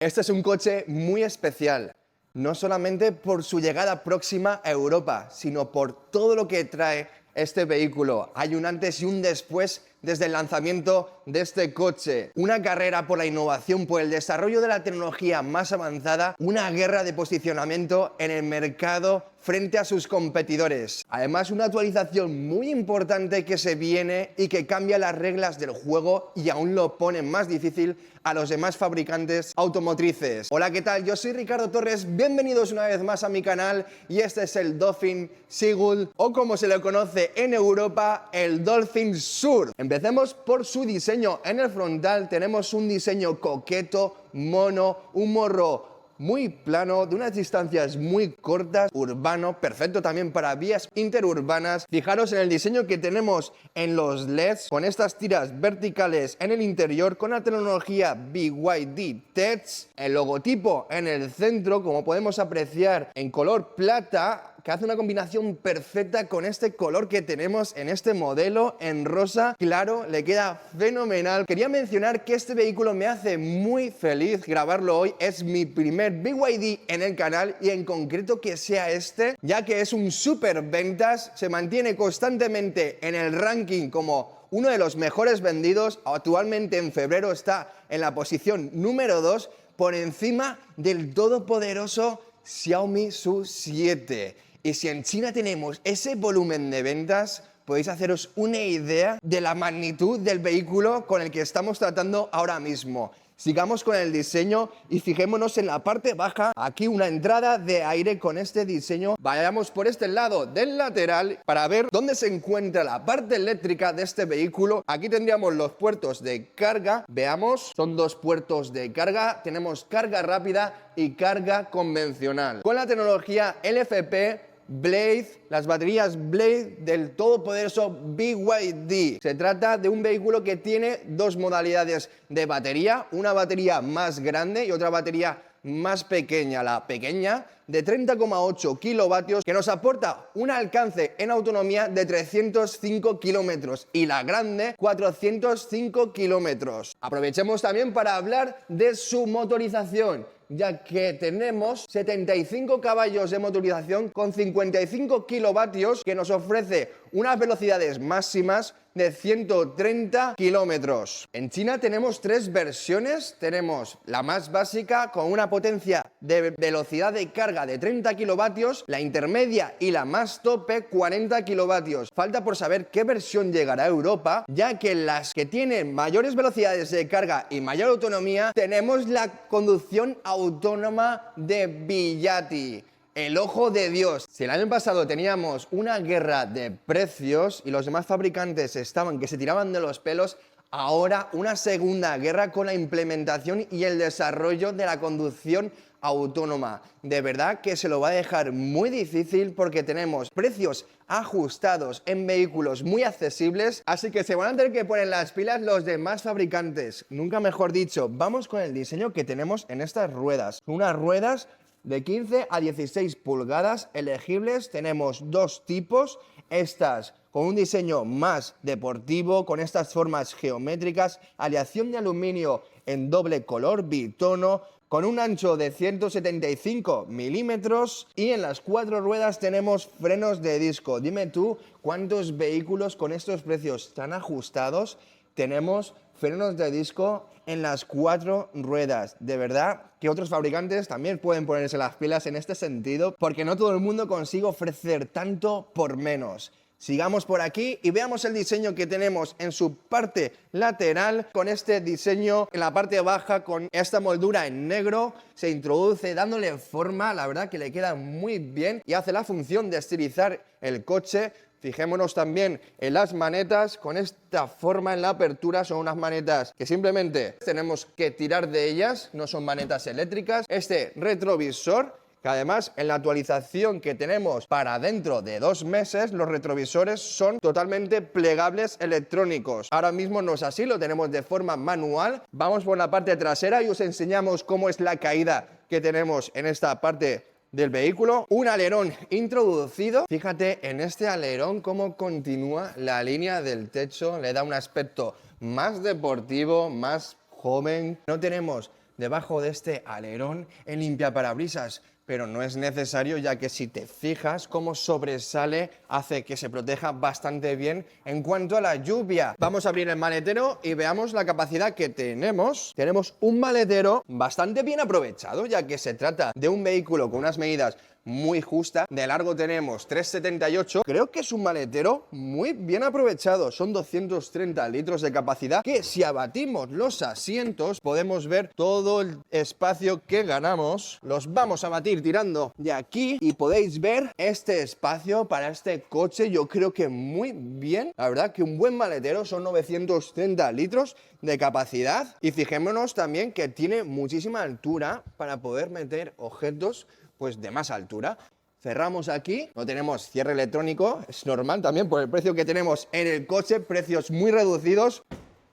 Este es un coche muy especial, no solamente por su llegada próxima a Europa, sino por todo lo que trae este vehículo. Hay un antes y un después desde el lanzamiento de este coche. Una carrera por la innovación, por el desarrollo de la tecnología más avanzada, una guerra de posicionamiento en el mercado frente a sus competidores. Además, una actualización muy importante que se viene y que cambia las reglas del juego y aún lo pone más difícil a los demás fabricantes automotrices. Hola, ¿qué tal? Yo soy Ricardo Torres, bienvenidos una vez más a mi canal y este es el Dolphin Seagull, o como se le conoce en Europa, el Dolphin Sur. Empecemos por su diseño. En el frontal tenemos un diseño coqueto, mono, un morro muy plano, de unas distancias muy cortas, urbano, perfecto también para vías interurbanas. Fijaros en el diseño que tenemos en los LEDs, con estas tiras verticales en el interior, con la tecnología BYD TEDS, el logotipo en el centro, como podemos apreciar, en color plata, que hace una combinación perfecta con este color que tenemos en este modelo en rosa claro, le queda fenomenal. Quería mencionar que este vehículo me hace muy feliz grabarlo hoy, es mi primer BYD en el canal y en concreto que sea este, ya que es un super ventas, se mantiene constantemente en el ranking como uno de los mejores vendidos, actualmente en febrero está en la posición número 2 por encima del todopoderoso Xiaomi SU7. Y si en China tenemos ese volumen de ventas, podéis haceros una idea de la magnitud del vehículo con el que estamos tratando ahora mismo. Sigamos con el diseño y fijémonos en la parte baja. Aquí una entrada de aire con este diseño. Vayamos por este lado del lateral para ver dónde se encuentra la parte eléctrica de este vehículo. Aquí tendríamos los puertos de carga. Veamos, son dos puertos de carga. Tenemos carga rápida y carga convencional. Con la tecnología LFP Blade, las baterías Blade del todopoderoso BYD. Se trata de un vehículo que tiene dos modalidades de batería, una batería más grande y otra batería más pequeña. La pequeña de 30,8 kilovatios que nos aporta un alcance en autonomía de 305 kilómetros y la grande 405 kilómetros. Aprovechemos también para hablar de su motorización, ya que tenemos 75 caballos de motorización con 55 kilovatios que nos ofrece unas velocidades máximas de 130 kilómetros. En China tenemos tres versiones. Tenemos la más básica con una potencia de velocidad de carga de 30 kilovatios, la intermedia y la más tope 40 kilovatios. Falta por saber qué versión llegará a Europa, ya que las que tienen mayores velocidades de carga y mayor autonomía tenemos la conducción autónoma de Bugatti. El ojo de Dios. Si el año pasado teníamos una guerra de precios y los demás fabricantes estaban que se tiraban de los pelos, ahora una segunda guerra con la implementación y el desarrollo de la conducción autónoma. De verdad que se lo va a dejar muy difícil porque tenemos precios ajustados en vehículos muy accesibles, así que se van a tener que poner las pilas los demás fabricantes. Nunca mejor dicho. Vamos con el diseño que tenemos en estas ruedas. Unas ruedas de 15 a 16 pulgadas elegibles. Tenemos dos tipos, estas con un diseño más deportivo, con estas formas geométricas, aleación de aluminio en doble color, bitono, con un ancho de 175 milímetros y en las cuatro ruedas tenemos frenos de disco. Dime tú cuántos vehículos con estos precios tan ajustados tenemos frenos de disco en las cuatro ruedas. De verdad que otros fabricantes también pueden ponerse las pilas en este sentido, porque no todo el mundo consigue ofrecer tanto por menos. Sigamos por aquí y veamos el diseño que tenemos en su parte lateral, con este diseño en la parte baja, con esta moldura en negro, se introduce dándole forma, la verdad que le queda muy bien y hace la función de estilizar el coche. Fijémonos también en las manetas, con esta forma en la apertura, son unas manetas que simplemente tenemos que tirar de ellas, no son manetas eléctricas. Este retrovisor, que además en la actualización que tenemos para dentro de 2 meses, los retrovisores son totalmente plegables electrónicos. Ahora mismo no es así, lo tenemos de forma manual. Vamos por la parte trasera y os enseñamos cómo es la caída que tenemos en esta parte del vehículo. Un alerón introducido. Fíjate en este alerón cómo continúa la línea del techo, le da un aspecto más deportivo, más joven. No tenemos debajo de este alerón el limpiaparabrisas, pero no es necesario, ya que si te fijas cómo sobresale, hace que se proteja bastante bien en cuanto a la lluvia. Vamos a abrir el maletero y veamos la capacidad que tenemos. Tenemos un maletero bastante bien aprovechado, ya que se trata de un vehículo con unas medidas muy justas. De largo tenemos 3,78. Creo que es un maletero muy bien aprovechado. Son 230 litros de capacidad, que si abatimos los asientos podemos ver todo el espacio que ganamos. Los vamos a batir tirando de aquí y podéis ver este espacio para este coche. Yo creo que muy bien. La verdad que un buen maletero, son 930 litros de capacidad. Y fijémonos también que tiene muchísima altura para poder meter objetos pues de más altura. Cerramos aquí, no tenemos cierre electrónico, es normal también por el precio que tenemos en el coche, precios muy reducidos.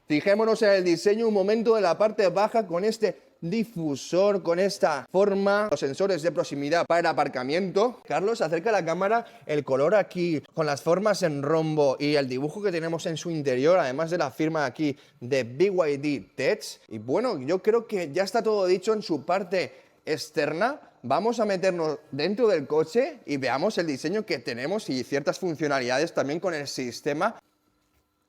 Fijémonos en el diseño un momento de la parte baja con este difusor, con esta forma, los sensores de proximidad para el aparcamiento. Carlos, acerca la cámara, el color aquí con las formas en rombo y el dibujo que tenemos en su interior, además de la firma aquí de BYD Tech. Y bueno, yo creo que ya está todo dicho en su parte externa. Vamos a meternos dentro del coche y veamos el diseño que tenemos y ciertas funcionalidades también con el sistema.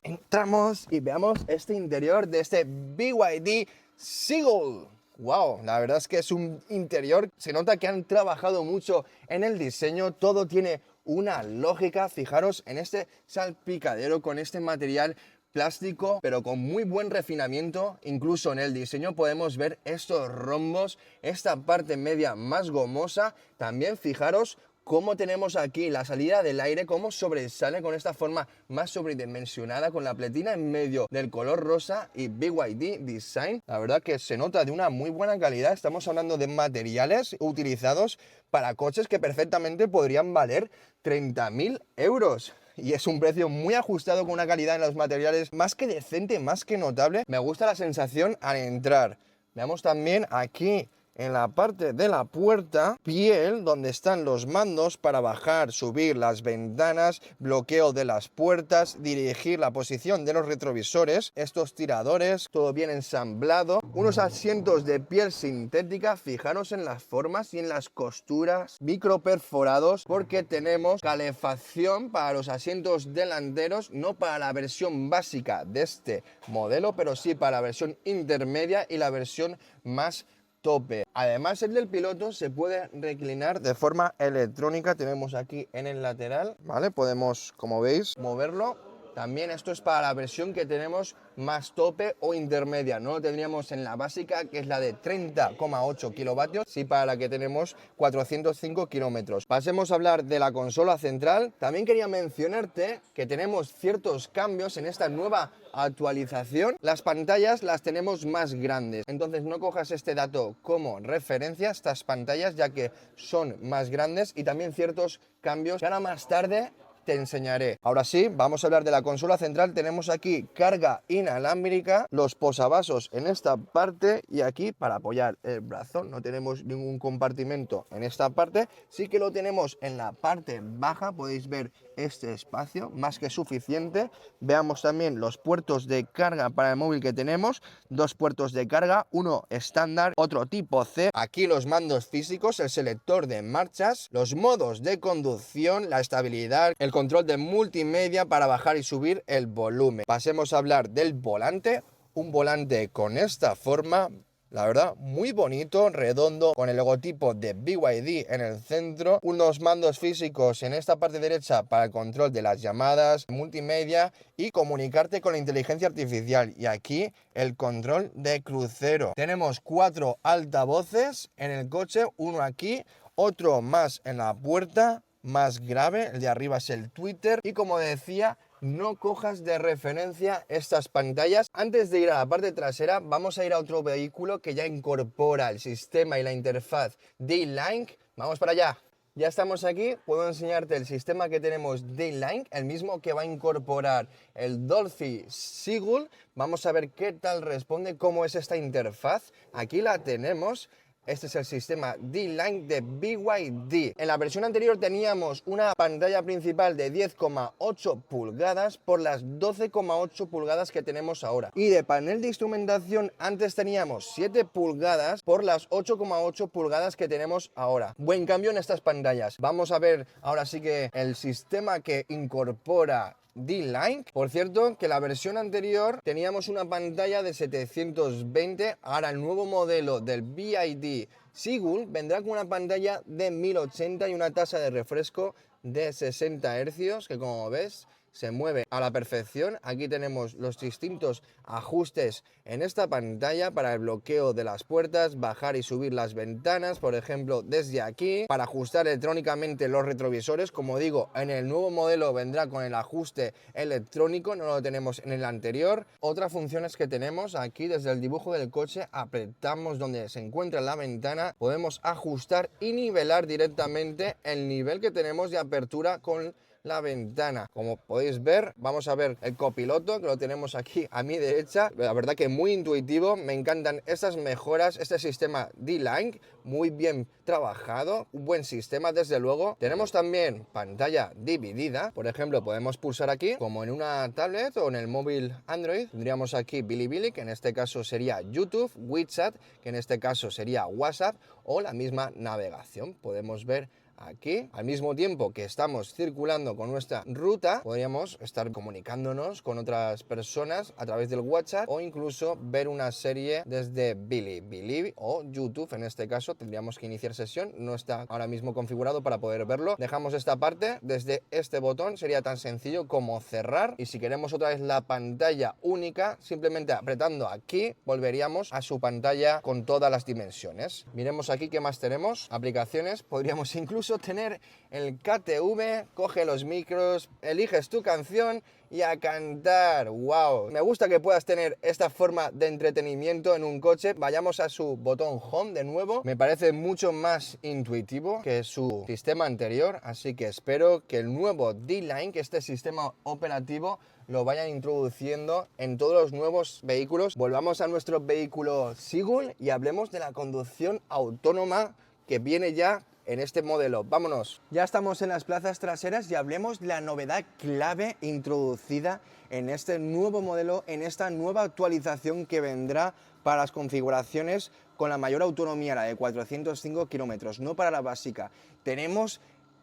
Entramos y veamos este interior de este BYD Seagull. Wow, la verdad es que es un interior, se nota que han trabajado mucho en el diseño, todo tiene una lógica. Fijaros en este salpicadero con este material plástico, pero con muy buen refinamiento. Incluso en el diseño podemos ver estos rombos, esta parte media más gomosa. También fijaros cómo tenemos aquí la salida del aire, cómo sobresale con esta forma más sobredimensionada, con la pletina en medio del color rosa y BYD Design. La verdad que se nota de una muy buena calidad. Estamos hablando de materiales utilizados para coches que perfectamente podrían valer 30.000 euros. Y es un precio muy ajustado, con una calidad en los materiales más que decente, más que notable. Me gusta la sensación al entrar. Veamos también aquí en la parte de la puerta, piel, donde están los mandos para bajar, subir las ventanas, bloqueo de las puertas, dirigir la posición de los retrovisores, estos tiradores, todo bien ensamblado. Unos asientos de piel sintética, fijaros en las formas y en las costuras, microperforados, porque tenemos calefacción para los asientos delanteros, no para la versión básica de este modelo, pero sí para la versión intermedia y la versión más tope. Además, el del piloto se puede reclinar de forma electrónica. Tenemos aquí en el lateral, ¿vale? Podemos, como veis, moverlo. También esto es para la versión que tenemos más tope o intermedia. No lo tendríamos en la básica, que es la de 30,8 kilovatios, sí para la que tenemos 405 kilómetros. Pasemos a hablar de la consola central. También quería mencionarte que tenemos ciertos cambios en esta nueva actualización. Las pantallas las tenemos más grandes, entonces no cojas este dato como referencia, estas pantallas, ya que son más grandes, y también ciertos cambios que ahora más tarde te enseñaré. Ahora sí, vamos a hablar de la consola central. Tenemos aquí carga inalámbrica, los posavasos en esta parte y aquí para apoyar el brazo. No tenemos ningún compartimento en esta parte, sí que lo tenemos en la parte baja. Podéis ver este espacio, más que suficiente. Veamos también los puertos de carga para el móvil que tenemos. Dos puertos de carga, uno estándar, otro tipo C. Aquí los mandos físicos, el selector de marchas, los modos de conducción, la estabilidad, el control de multimedia para bajar y subir el volumen. Pasemos a hablar del volante. Un volante con esta forma, la verdad, muy bonito, redondo, con el logotipo de BYD en el centro. Unos mandos físicos en esta parte derecha para el control de las llamadas, multimedia y comunicarte con la inteligencia artificial. Y aquí el control de crucero. Tenemos 4 altavoces en el coche, uno aquí, otro más en la puerta, más grave, el de arriba es el Twitter. Y como decía, no cojas de referencia estas pantallas. Antes de ir a la parte trasera, vamos a ir a otro vehículo que ya incorpora el sistema y la interfaz D-Link. Vamos para allá. Ya estamos aquí, puedo enseñarte el sistema que tenemos D-Link, el mismo que va a incorporar el Dolphy Seagull. Vamos a ver qué tal responde, cómo es esta interfaz. Aquí la tenemos. Este es el sistema D-Line de BYD. En la versión anterior teníamos una pantalla principal de 10,8 pulgadas por las 12,8 pulgadas que tenemos ahora. Y de panel de instrumentación antes teníamos 7 pulgadas por las 8,8 pulgadas que tenemos ahora. Buen cambio en estas pantallas. Vamos a ver ahora sí que el sistema que incorpora D-Line. Por cierto, que la versión anterior teníamos una pantalla de 720, ahora el nuevo modelo del BYD Seagull vendrá con una pantalla de 1080 y una tasa de refresco de 60 Hz, que como ves se mueve a la perfección. Aquí tenemos los distintos ajustes en esta pantalla para el bloqueo de las puertas, bajar y subir las ventanas, por ejemplo, desde aquí, para ajustar electrónicamente los retrovisores. Como digo, en el nuevo modelo vendrá con el ajuste electrónico, no lo tenemos en el anterior. Otra función es que tenemos aquí desde el dibujo del coche, apretamos donde se encuentra la ventana, podemos ajustar y nivelar directamente el nivel que tenemos de apertura con la ventana. Como podéis ver, vamos a ver el copiloto, que lo tenemos aquí a mi derecha. La verdad que muy intuitivo, me encantan estas mejoras, este sistema D-Line, muy bien trabajado, un buen sistema desde luego. Tenemos también pantalla dividida, por ejemplo, podemos pulsar aquí, como en una tablet o en el móvil Android. Tendríamos aquí Bilibili, que en este caso sería YouTube, WeChat, que en este caso sería WhatsApp, o la misma navegación. Podemos ver aquí, al mismo tiempo que estamos circulando con nuestra ruta, podríamos estar comunicándonos con otras personas a través del WhatsApp o incluso ver una serie desde Bilibili o YouTube. En este caso tendríamos que iniciar sesión, no está ahora mismo configurado para poder verlo. Dejamos esta parte, desde este botón sería tan sencillo como cerrar, y si queremos otra vez la pantalla única, simplemente apretando aquí volveríamos a su pantalla con todas las dimensiones. Miremos aquí qué más tenemos, aplicaciones, podríamos incluso tener el KTV, coge los micros, eliges tu canción y a cantar. ¡Wow! Me gusta que puedas tener esta forma de entretenimiento en un coche. Vayamos a su botón Home de nuevo. Me parece mucho más intuitivo que su sistema anterior, así que espero que el nuevo D-Line, que este sistema operativo, lo vayan introduciendo en todos los nuevos vehículos. Volvamos a nuestro vehículo Seagull y hablemos de la conducción autónoma que viene ya en este modelo. Vámonos. Ya estamos en las plazas traseras y hablemos de la novedad clave introducida en este nuevo modelo, en esta nueva actualización que vendrá para las configuraciones con la mayor autonomía, la de 405 kilómetros, no para la básica. Tenemos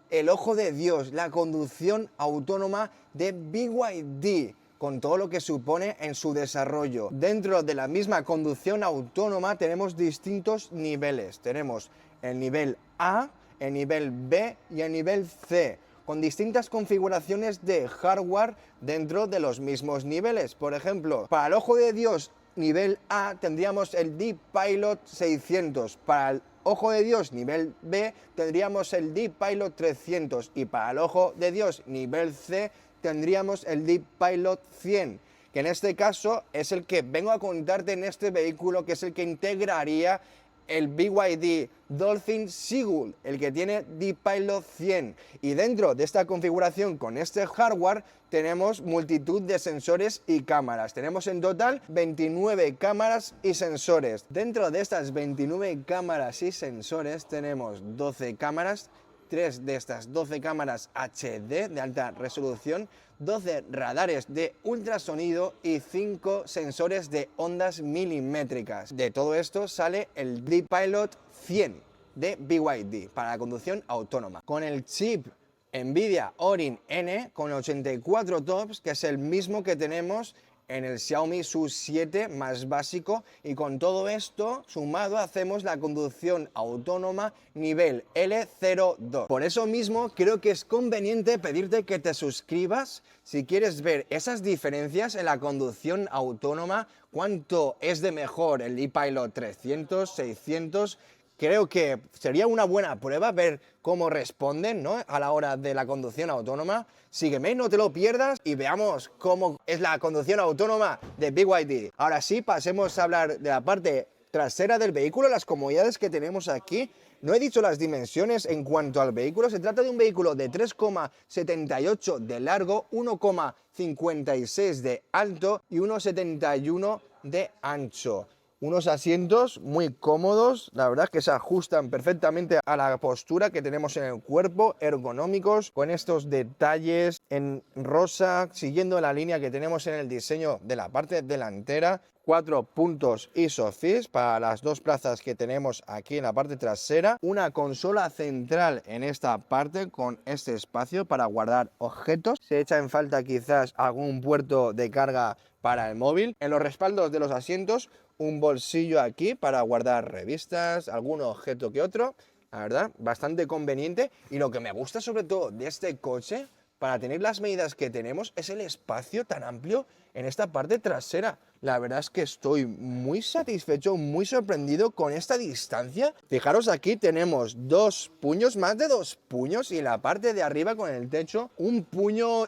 el ojo de Dios, la conducción autónoma de BYD, con todo lo que supone en su desarrollo. Dentro de la misma conducción autónoma tenemos distintos niveles. Tenemos el nivel A, el nivel B y el nivel C, con distintas configuraciones de hardware dentro de los mismos niveles. Por ejemplo, para el ojo de Dios nivel A tendríamos el D-Pilot 600, para el ojo de Dios nivel B tendríamos el D-Pilot 300 y para el ojo de Dios nivel C tendríamos el D-Pilot 100, que en este caso es el que vengo a contarte en este vehículo, que es el que integraría el BYD Dolphin Seagull, el que tiene D-Pilot 100. Y dentro de esta configuración con este hardware tenemos multitud de sensores y cámaras. Tenemos en total 29 cámaras y sensores. Dentro de estas 29 cámaras y sensores tenemos 12 cámaras, 3 de estas 12 cámaras HD de alta resolución, 12 radares de ultrasonido y 5 sensores de ondas milimétricas. De todo esto sale el D-Pilot 100 de BYD para la conducción autónoma, con el chip Nvidia Orin N con 84 TOPS, que es el mismo que tenemos en el Xiaomi Su 7 más básico, y con todo esto sumado hacemos la conducción autónoma nivel L02. Por eso mismo creo que es conveniente pedirte que te suscribas si quieres ver esas diferencias en la conducción autónoma, cuánto es de mejor el ePilot 300, 600. Creo que sería una buena prueba ver cómo responden, ¿no?, a la hora de la conducción autónoma. Sígueme, no te lo pierdas y veamos cómo es la conducción autónoma de BYD. Ahora sí, pasemos a hablar de la parte trasera del vehículo, las comodidades que tenemos aquí. No he dicho las dimensiones en cuanto al vehículo. Se trata de un vehículo de 3,78 de largo, 1,56 de alto y 1,71 de ancho. Unos asientos muy cómodos, la verdad es que se ajustan perfectamente a la postura que tenemos en el cuerpo, ergonómicos, con estos detalles en rosa, siguiendo la línea que tenemos en el diseño de la parte delantera. 4 puntos ISOFIX para las 2 plazas que tenemos aquí en la parte trasera. Una consola central en esta parte con este espacio para guardar objetos. Se echa en falta quizás algún puerto de carga para el móvil. En los respaldos de los asientos, un bolsillo aquí para guardar revistas, algún objeto que otro. La verdad, bastante conveniente. Y lo que me gusta sobre todo de este coche, para tener las medidas que tenemos, es el espacio tan amplio en esta parte trasera. La verdad es que estoy muy satisfecho, muy sorprendido con esta distancia. Fijaros, aquí tenemos 2 puños, más de 2 puños, y en la parte de arriba con el techo 1,5 puños.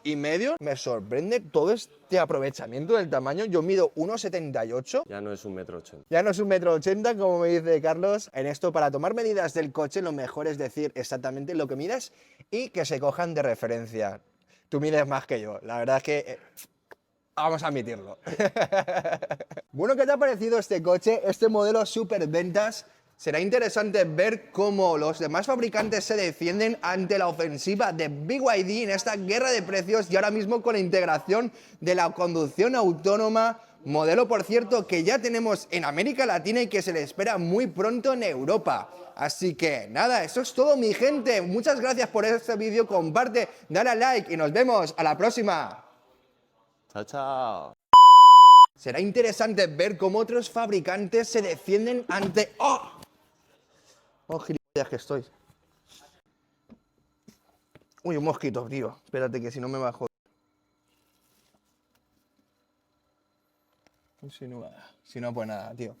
Me sorprende todo este aprovechamiento del tamaño. Yo mido 1,78. Ya no es 1,80 m. Ya no es 1,80 m, como me dice Carlos. En esto, para tomar medidas del coche, lo mejor es decir exactamente lo que midas y que se cojan de referencia. Tú mides más que yo. La verdad es que vamos a admitirlo. Bueno, ¿qué te ha parecido este coche? Este modelo superventas. Será interesante ver cómo los demás fabricantes se defienden ante la ofensiva de BYD en esta guerra de precios y ahora mismo con la integración de la conducción autónoma, modelo, por cierto, que ya tenemos en América Latina y que se le espera muy pronto en Europa. Así que nada, eso es todo, mi gente. Muchas gracias por este vídeo, comparte, dale a like y nos vemos a la próxima. Chao, chao. Será interesante ver cómo otros fabricantes se defienden ante... ¡Oh! ¡Oh, gilipollas que estoy! Uy, un mosquito, tío. Espérate que si no me va a joder. Si no, pues nada, tío.